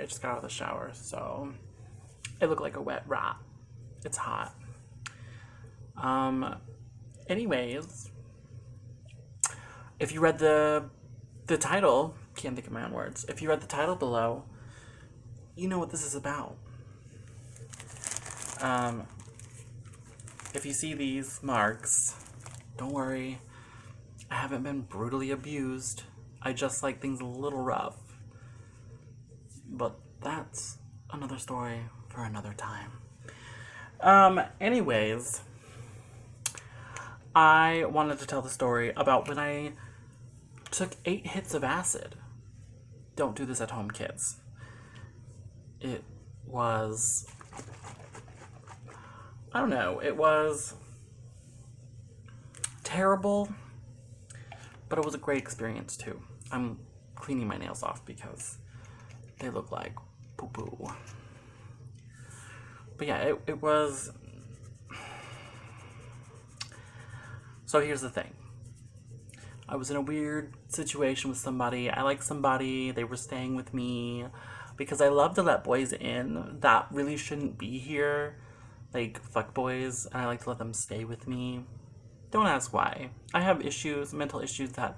I just got out of the shower, so I look like a wet rat. It's hot. Um, anyways, if you read the title, can't think of my own words. If you read the title below, you know what this is about. If you see these marks, don't worry. I haven't been brutally abused. I just like things a little rough. But that's another story for another time. Anyways, I wanted to tell the story about when I took 8 hits of acid. Don't do this at home, kids. It was, I don't know, it was terrible, but it was a great experience too. I'm cleaning my nails off because they look like poo-poo. But yeah, it was... So here's the thing. I was in a weird situation with somebody. I like somebody. They were staying with me because I love to let boys in that really shouldn't be here. Like, fuck boys. And I like to let them stay with me. Don't ask why. I have issues, mental issues that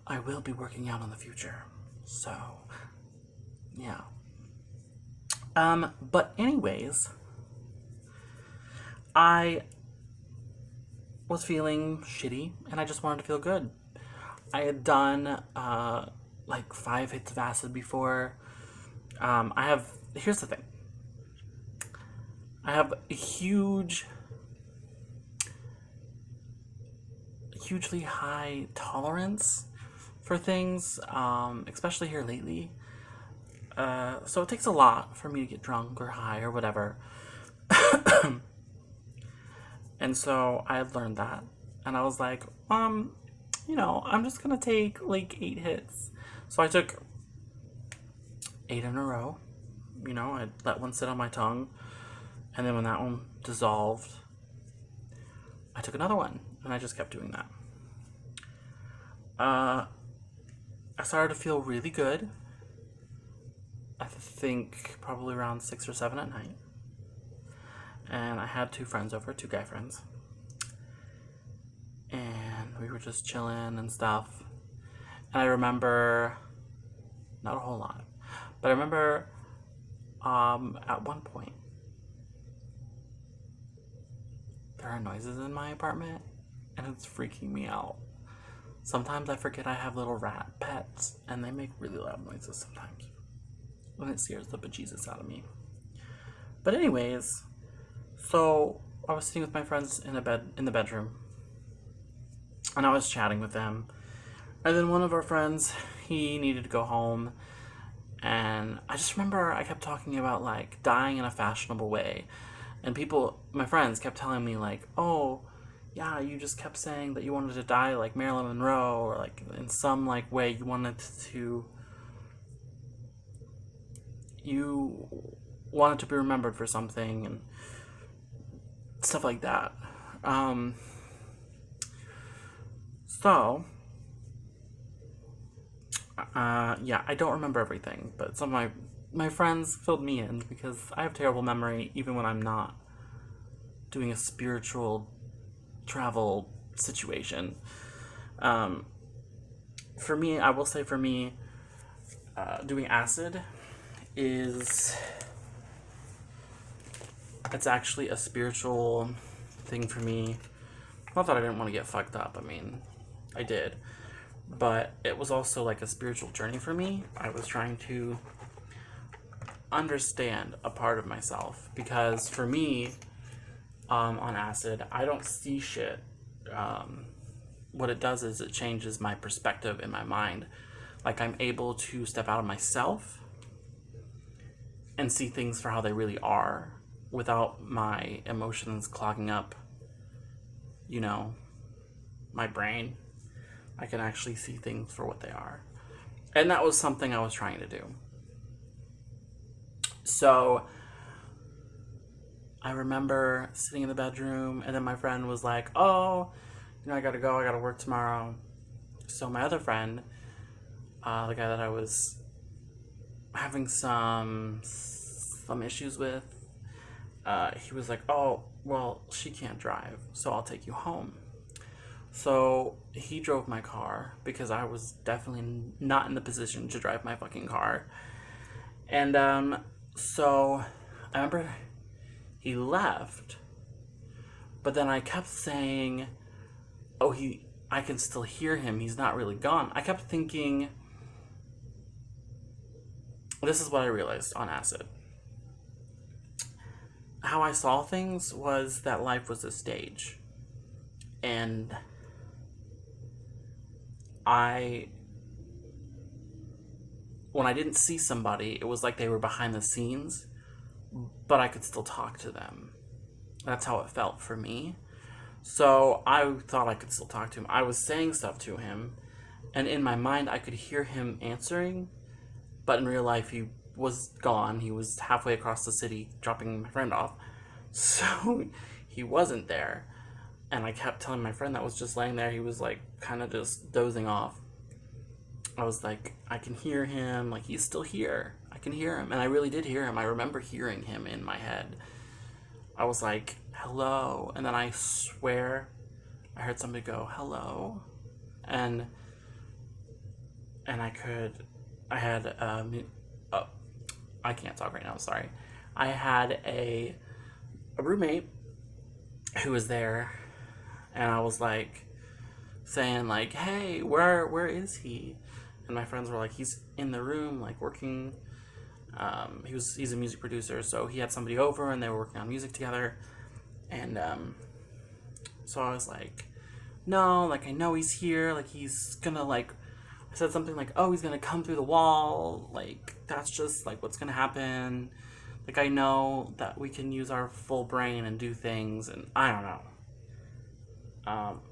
I will be working out in the future. So, yeah. But anyways, I was feeling shitty and I just wanted to feel good. I had done like 5 hits of acid before. Here's the thing. I have a hugely high tolerance for things, especially here lately. So it takes a lot for me to get drunk or high or whatever. And so I had learned that. And I was like, I'm just gonna take like 8 hits. So I took 8 in a row. I let one sit on my tongue. And then when that one dissolved, I took another one. And I just kept doing that. I started to feel really good. I think probably around 6 or 7 at night. And I had 2 friends over, 2 guy friends. And we were just chilling and stuff. And I remember, not a whole lot, but I remember at one point, there are noises in my apartment, and it's freaking me out. Sometimes I forget I have little rat pets, and they make really loud noises sometimes. And it scares the bejesus out of me. But anyways, so I was sitting with my friends in the bedroom, and I was chatting with them. And then one of our friends, he needed to go home. And I just remember I kept talking about like dying in a fashionable way. And my friends kept telling me like, oh, yeah, you just kept saying that you wanted to die like Marilyn Monroe, or like in some like way you wanted to be remembered for something and stuff like that. Yeah, I don't remember everything, but some of my friends filled me in because I have terrible memory even when I'm not doing a spiritual travel situation. For me, I will say doing acid it's actually a spiritual thing for me. Not that I didn't want to get fucked up, I mean, I did. But it was also like a spiritual journey for me. I was trying to understand a part of myself. Because for me, on acid, I don't see shit. What it does is it changes my perspective in my mind. Like, I'm able to step out of myself and see things for how they really are without my emotions clogging up, my brain. I can actually see things for what they are. And that was something I was trying to do. So I remember sitting in the bedroom, and then my friend was like, oh, I gotta go, I gotta work tomorrow. So my other friend, the guy that I was having some issues with, he was like, oh, well, she can't drive, so I'll take you home. So he drove my car because I was definitely not in the position to drive my fucking car. And so I remember he left, but then I kept saying, oh, I can still hear him. He's not really gone. I kept thinking, this is what I realized on acid. How I saw things was that life was a stage. And when I didn't see somebody, it was like they were behind the scenes, but I could still talk to them. That's how it felt for me. So I thought I could still talk to him. I was saying stuff to him, and in my mind, I could hear him answering, but in real life, he was gone. He was halfway across the city dropping my friend off. So he wasn't there. And I kept telling my friend that was just laying there, he was like kind of just dozing off. I was like, I can hear him. Like, he's still here. I can hear him. And I really did hear him. I remember hearing him in my head. I was like, hello. And then I swear I heard somebody go, hello. And I had, oh, I can't talk right now, sorry. I had a roommate who was there, and I was like, saying like, hey, where is he? And my friends were like, he's in the room, like working. He's a music producer, so he had somebody over and they were working on music together. And so I was like, no, like I know he's here, like he's gonna like, I said something like, oh, he's gonna come through the wall, like that's just like what's gonna happen. Like I know that we can use our full brain and do things, and I don't know.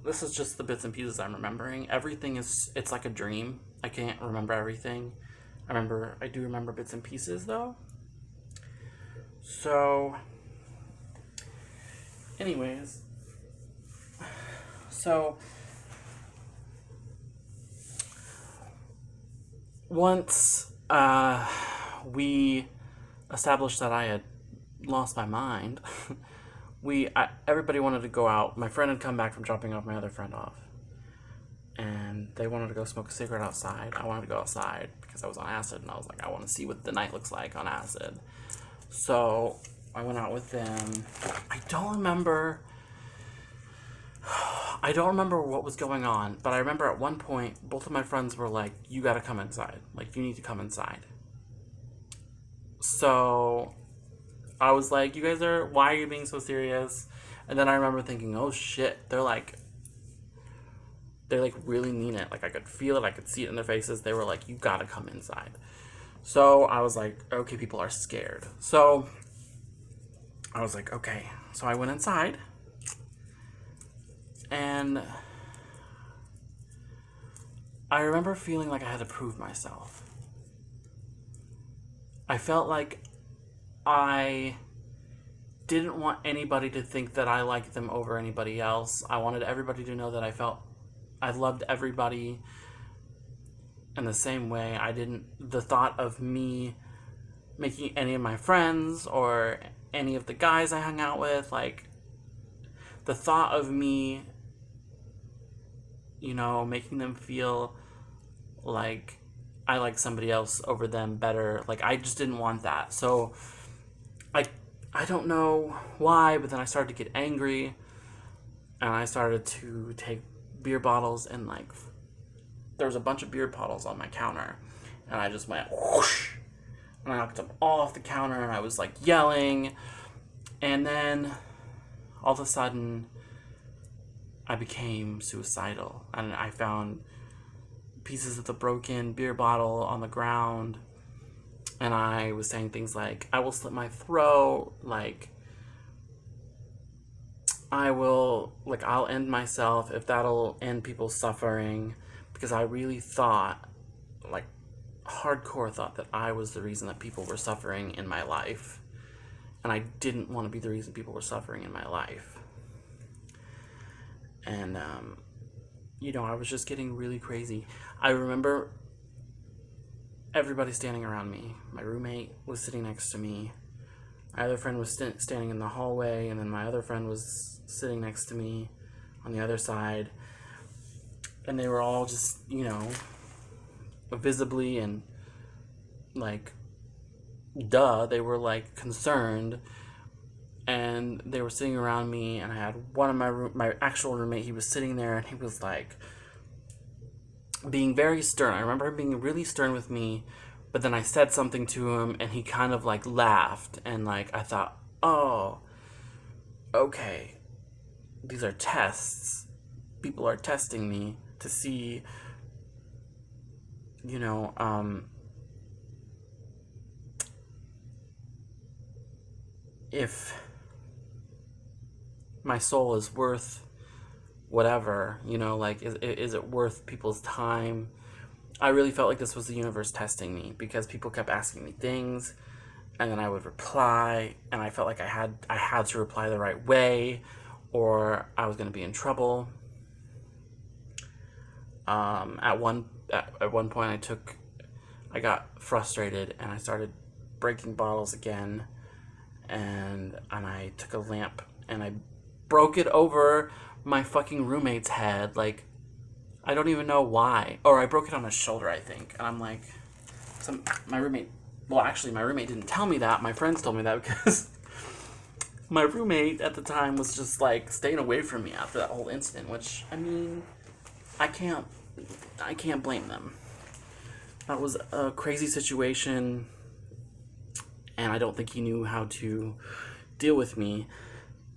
This is just the bits and pieces I'm remembering. Everything it's like a dream. I can't remember everything. I do remember bits and pieces though. So, anyways, once we established that I had lost my mind, everybody wanted to go out. My friend had come back from dropping off my other friend off, and they wanted to go smoke a cigarette outside. I wanted to go outside because I was on acid, and I was like, I want to see what the night looks like on acid. So I went out with them. I don't remember what was going on, but I remember at one point both of my friends were like, you gotta come inside, like you need to come inside. So I was like, you guys why are you being so serious? And then I remember thinking, oh shit, they're like really mean it. Like I could feel it, I could see it in their faces. They were like, you gotta come inside. So I was like, okay, people are scared. So I was like, okay. So I went inside, and I remember feeling like I had to prove myself. I felt like I didn't want anybody to think that I liked them over anybody else. I wanted everybody to know that I loved everybody in the same way. The thought of me making any of my friends or any of the guys I hung out with, like, the thought of me, making them feel like I like somebody else over them better, like, I just didn't want that. So I don't know why, but then I started to get angry, and I started to take beer bottles, and like there was a bunch of beer bottles on my counter, and I just went whoosh, and I knocked them all off the counter, and I was like yelling, and then all of a sudden I became suicidal, and I found pieces of the broken beer bottle on the ground, and I was saying things like, I will slit my throat, like, I'll end myself if that'll end people's suffering, because I really thought, like, hardcore thought that I was the reason that people were suffering in my life, and I didn't want to be the reason people were suffering in my life. And, I was just getting really crazy. I remember everybody standing around me. My roommate was sitting next to me. My other friend was standing in the hallway, and then my other friend was sitting next to me on the other side. And they were all just, you know, visibly and, like, duh, they were, like, concerned. And they were sitting around me, and I had one of my actual roommate, he was sitting there, and he was, like, being very stern. I remember him being really stern with me, but then I said something to him, and he kind of, like, laughed, and, like, I thought, oh, okay, these are tests. People are testing me to see, you know, if my soul is worth whatever, you know, like, is it worth people's time? I really felt like this was the universe testing me, because people kept asking me things, and then I would reply, and I felt like I had to reply the right way, or I was going to be in trouble. At one point, I got frustrated, and I started breaking bottles again, and I took a lamp, and I broke it over my fucking roommate's head. Like, I don't even know why. Or I broke it on his shoulder, I think. And I'm like, my roommate didn't tell me that. My friends told me that, because my roommate at the time was just, like, staying away from me after that whole incident, which, I mean, I can't blame them. That was a crazy situation, and I don't think he knew how to deal with me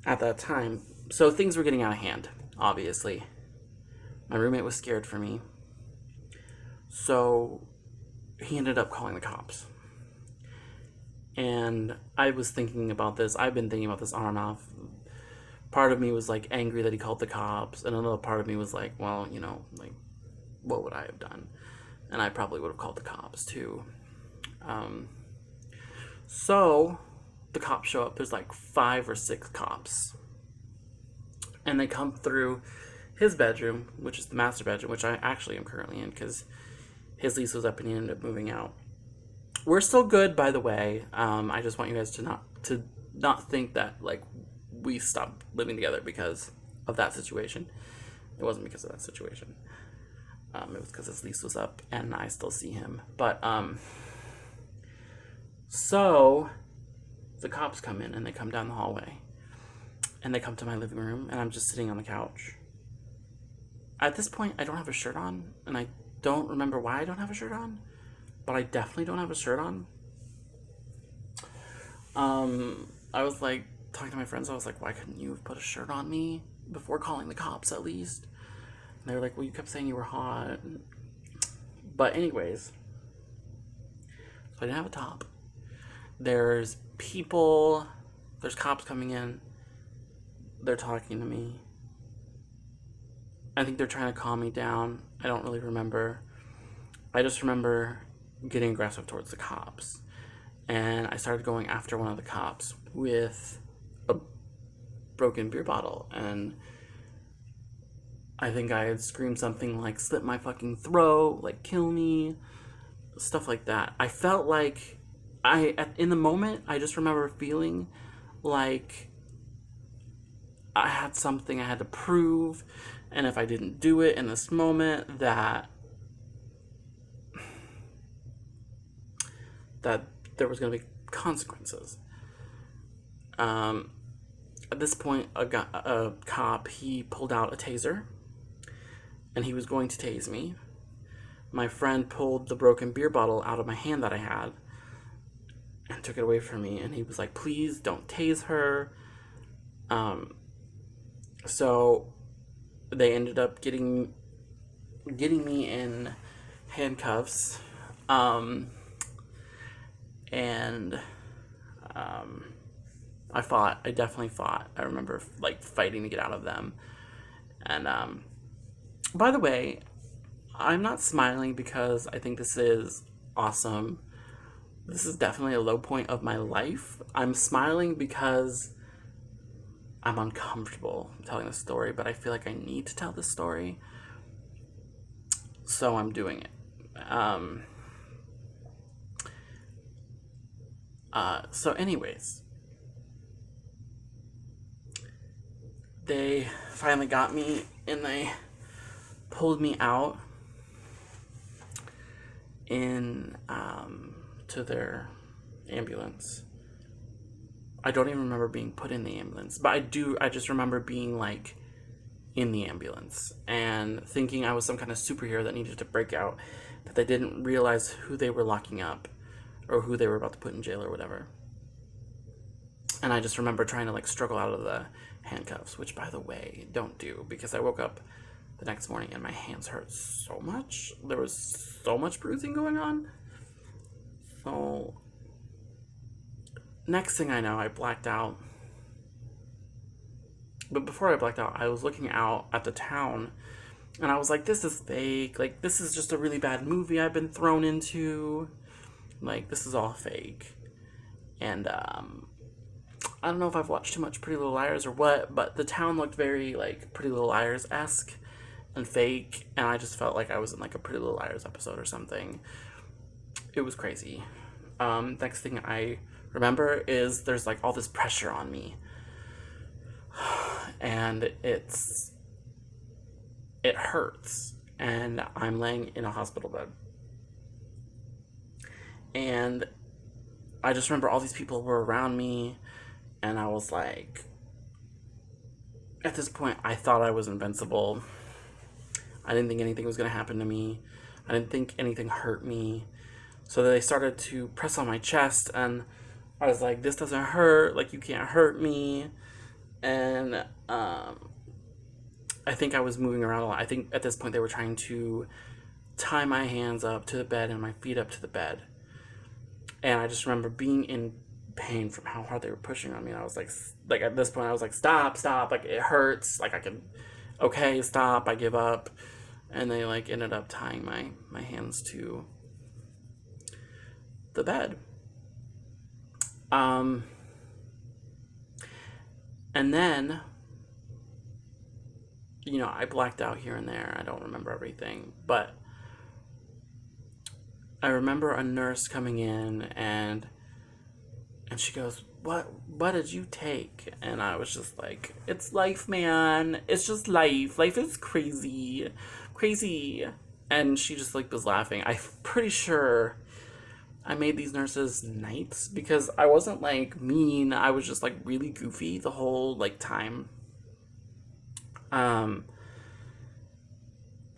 at that time. So things were getting out of hand, obviously. My roommate was scared for me, so he ended up calling the cops. And I was thinking about this. I've been thinking about this on and off. Part of me was, like, angry that he called the cops, and another part of me was like, well, you know, like, what would I have done? And I probably would have called the cops too. So the cops show up. There's like 5 or 6 cops, and they come through his bedroom, which is the master bedroom, which I actually am currently in, because his lease was up and he ended up moving out. We're still good, by the way. I just want you guys to not think that, like, we stopped living together because of that situation. It wasn't because of that situation. It was because his lease was up, and I still see him. But so the cops come in, and they come down the hallway, and they come to my living room, and I'm just sitting on the couch. At this point, I don't have a shirt on, and I don't remember why I don't have a shirt on, but I definitely don't have a shirt on. I was, like, talking to my friends. I was like, why couldn't you have put a shirt on me before calling the cops, at least? And they were like, well, you kept saying you were hot. But anyways, so I didn't have a top. There's cops coming in. They're talking to me. I think they're trying to calm me down. I don't really remember. I just remember getting aggressive towards the cops. And I started going after one of the cops with a broken beer bottle. And I think I had screamed something like, slit my fucking throat, like, kill me, stuff like that. I felt like, in the moment, I just remember feeling like I had something I had to prove, and if I didn't do it in this moment, that there was going to be consequences. At this point, a cop, he pulled out a taser, and he was going to tase me. My friend pulled the broken beer bottle out of my hand that I had and took it away from me, and he was like, please don't tase her. So they ended up getting me in handcuffs, and I definitely fought. I remember, like, fighting to get out of them. And by the way, I'm not smiling because I think this is awesome. This is definitely a low point of my life. I'm smiling because I'm uncomfortable telling this story, but I feel like I need to tell this story, so I'm doing it. So anyways, they finally got me and they pulled me out in to their ambulance. I don't even remember being put in the ambulance, but I just remember being like in the ambulance and thinking I was some kind of superhero that needed to break out, that they didn't realize who they were locking up or who they were about to put in jail or whatever. And I just remember trying to like struggle out of the handcuffs, which by the way, don't do, because I woke up the next morning and my hands hurt so much. There was so much bruising going on. So next thing I know, I blacked out. But before I blacked out, I was looking out at the town and I was like, this is fake. Like, this is just a really bad movie I've been thrown into. Like, this is all fake. And I don't know if I've watched too much Pretty Little Liars or what, but the town looked very like Pretty Little Liars-esque and fake, and I just felt like I was in like a Pretty Little Liars episode or something. It was crazy. Next thing I remember is there's like all this pressure on me, and it hurts, and I'm laying in a hospital bed, and I just remember all these people were around me, and I was like, at this point, I thought I was invincible. I didn't think anything was going to happen to me. I didn't think anything hurt me. So they started to press on my chest, and I was like, this doesn't hurt. Like, you can't hurt me. And I think I was moving around a lot. I think at this point they were trying to tie my hands up to the bed and my feet up to the bed. And I just remember being in pain from how hard they were pushing on me. And I was like at this point I was like, stop, like it hurts. Like okay, stop, I give up. And they like ended up tying my hands to the bed. And then, you know, I blacked out here and there. I don't remember everything, but I remember a nurse coming in and she goes, what did you take? And I was just like, it's life, man. It's just life. Life is crazy. And she just like was laughing. I'm pretty sure I made these nurses nights because I wasn't like mean. I was just like really goofy the whole like time. I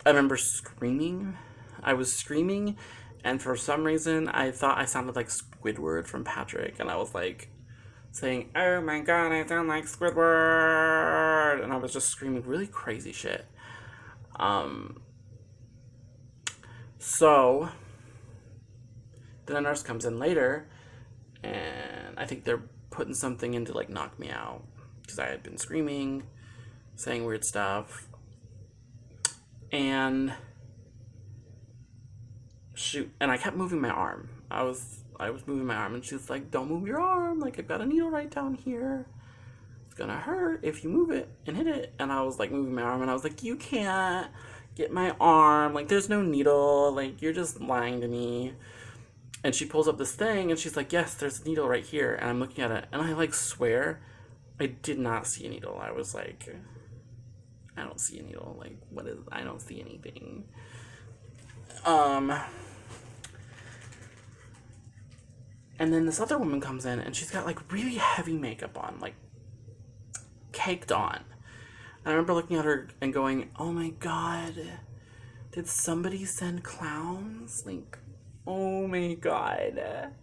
remember screaming. I was screaming, and for some reason I thought I sounded like Squidward from Patrick, and I was like saying, oh my god, I sound like Squidward, and I was just screaming really crazy shit. So then a nurse comes in later, and I think they're putting something in to like knock me out because I had been screaming, saying weird stuff, and shoot, and I kept moving my arm. I was moving my arm, and she was like, don't move your arm, like I've got a needle right down here, it's gonna hurt if you move it and hit it. And I was like moving my arm, and I was like, you can't get my arm, like there's no needle, like you're just lying to me. And she pulls up this thing, and she's like, yes, there's a needle right here. And I'm looking at it, and I like swear I did not see a needle. I was like, I don't see a needle, like I don't see anything. And then this other woman comes in, and she's got like really heavy makeup on, like caked on. And I remember looking at her and going, oh my god, did somebody send clowns? Like, oh my god.